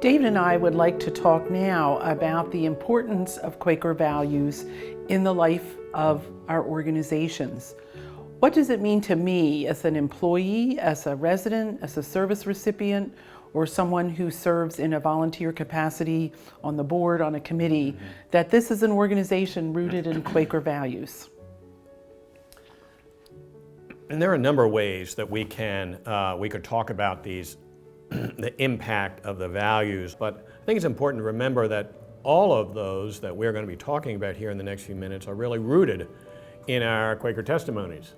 David and I would like to talk now about the importance of Quaker values in the life of our organizations. What does it mean to me as an employee, as a resident, as a service recipient, or someone who serves in a volunteer capacity on the board, on a committee, that this is an organization rooted in Quaker values? And there are a number of ways that we could talk about these, the impact of the values, but I think it's important to remember that all of those that we're going to be talking about here in the next few minutes are really rooted in our Quaker testimonies.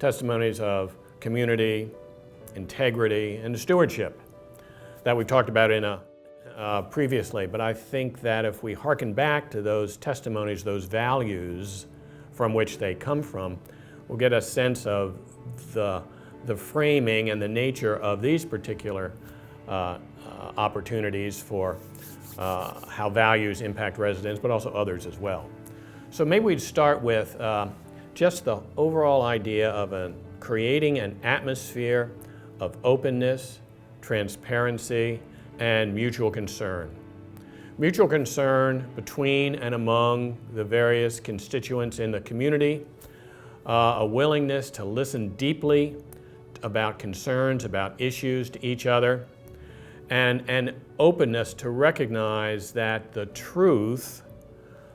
Testimonies of community, integrity, and stewardship that we've talked about previously. But I think that if we hearken back to those testimonies, those values from which they come from, we'll get a sense of the framing and the nature of these particular opportunities for how values impact residents, but also others as well. So maybe we'd start with just the overall idea of creating an atmosphere of openness, transparency, and mutual concern. Mutual concern between and among the various constituents in the community, a willingness to listen deeply about concerns, about issues to each other, and an openness to recognize that the truth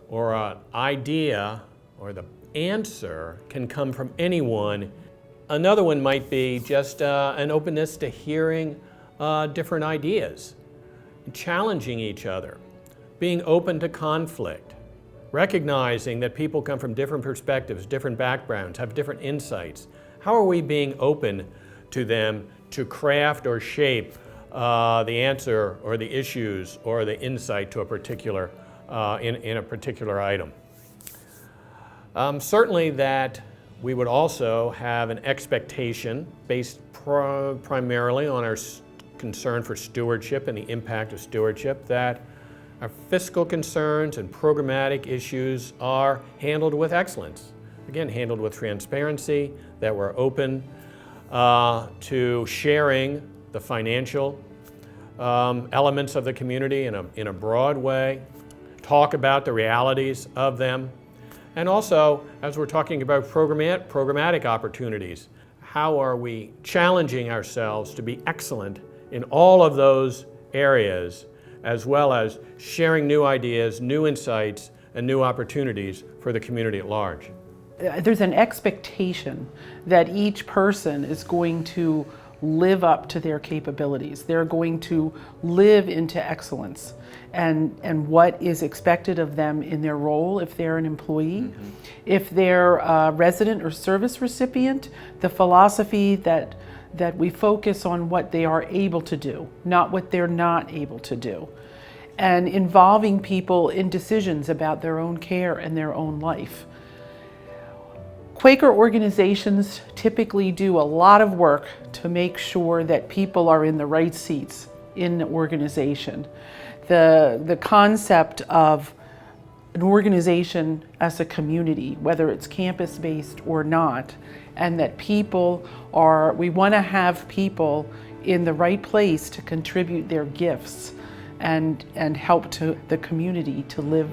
or an idea or the answer can come from anyone. Another one might be just an openness to hearing different ideas, challenging each other, being open to conflict, recognizing that people come from different perspectives, different backgrounds, have different insights. How are we being open to them to craft or shape the answer or the issues or the insight to a particular, in a particular item? Certainly that we would also have an expectation based primarily on our concern for stewardship and the impact of stewardship, that our fiscal concerns and programmatic issues are handled with excellence. Again, handled with transparency, that we're open to sharing the financial elements of the community in a broad way, talk about the realities of them, and also, as we're talking about programmatic opportunities, how are we challenging ourselves to be excellent in all of those areas, as well as sharing new ideas, new insights, and new opportunities for the community at large. There's an expectation that each person is going to live up to their capabilities. They're going to live into excellence and what is expected of them in their role if they're an employee. If they're a resident or service recipient, the philosophy that we focus on what they are able to do, not what they're not able to do. And involving people in decisions about their own care and their own life. Quaker organizations typically do a lot of work to make sure that people are in the right seats in the organization. The concept of an organization as a community, whether it's campus-based or not, and that we want to have people in the right place to contribute their gifts and help to the community to live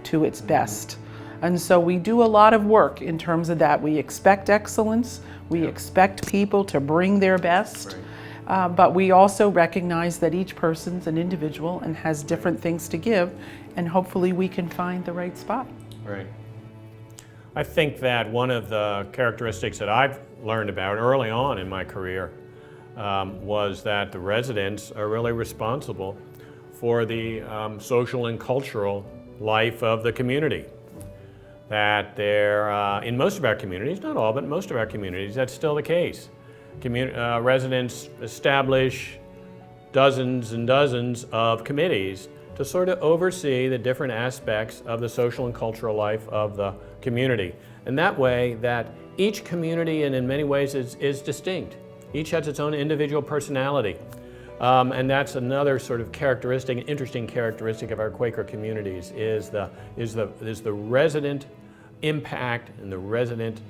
to its best. And so we do a lot of work in terms of that. We expect excellence, we expect people to bring their best, but we also recognize that each person's an individual and has different things to give, and hopefully we can find the right spot. Right. I think that one of the characteristics that I've learned about early on in my career was that the residents are really responsible for the social and cultural life of the community. That they're, in most of our communities, not all, but most of our communities, that's still the case. Residents establish dozens and dozens of committees to sort of oversee the different aspects of the social and cultural life of the community. And that way, that each community, and in many ways, is distinct. Each has its own individual personality. And that's another sort of characteristic, interesting characteristic of our Quaker communities is the resident impact and the resident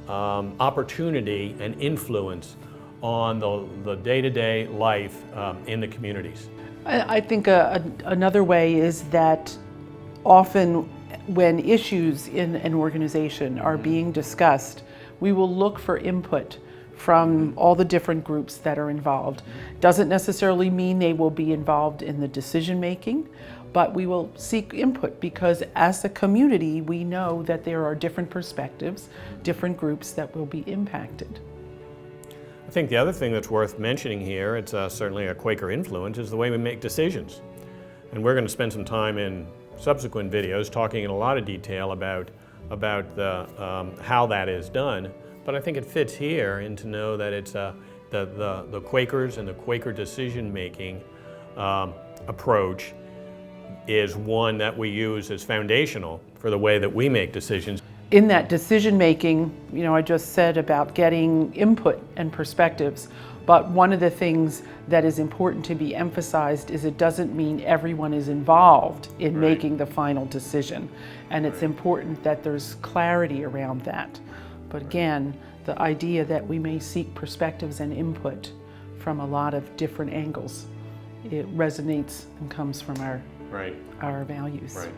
opportunity and influence on the day-to-day life in the communities? I think another way is that often when issues in an organization are being discussed, we will look for input from all the different groups that are involved. Doesn't necessarily mean they will be involved in the decision making, but we will seek input because as a community we know that there are different perspectives, different groups that will be impacted. I think the other thing that's worth mentioning here, it's certainly a Quaker influence, is the way we make decisions. And we're going to spend some time in subsequent videos talking in a lot of detail about how that is done. But I think it fits here and to know that it's the Quakers and the Quaker decision-making approach is one that we use as foundational for the way that we make decisions. In that decision making, I just said about getting input and perspectives, but one of the things that is important to be emphasized is it doesn't mean everyone is involved in making the final decision. And it's important that there's clarity around that. But again, the idea that we may seek perspectives and input from a lot of different angles, it resonates and comes from our values. Right.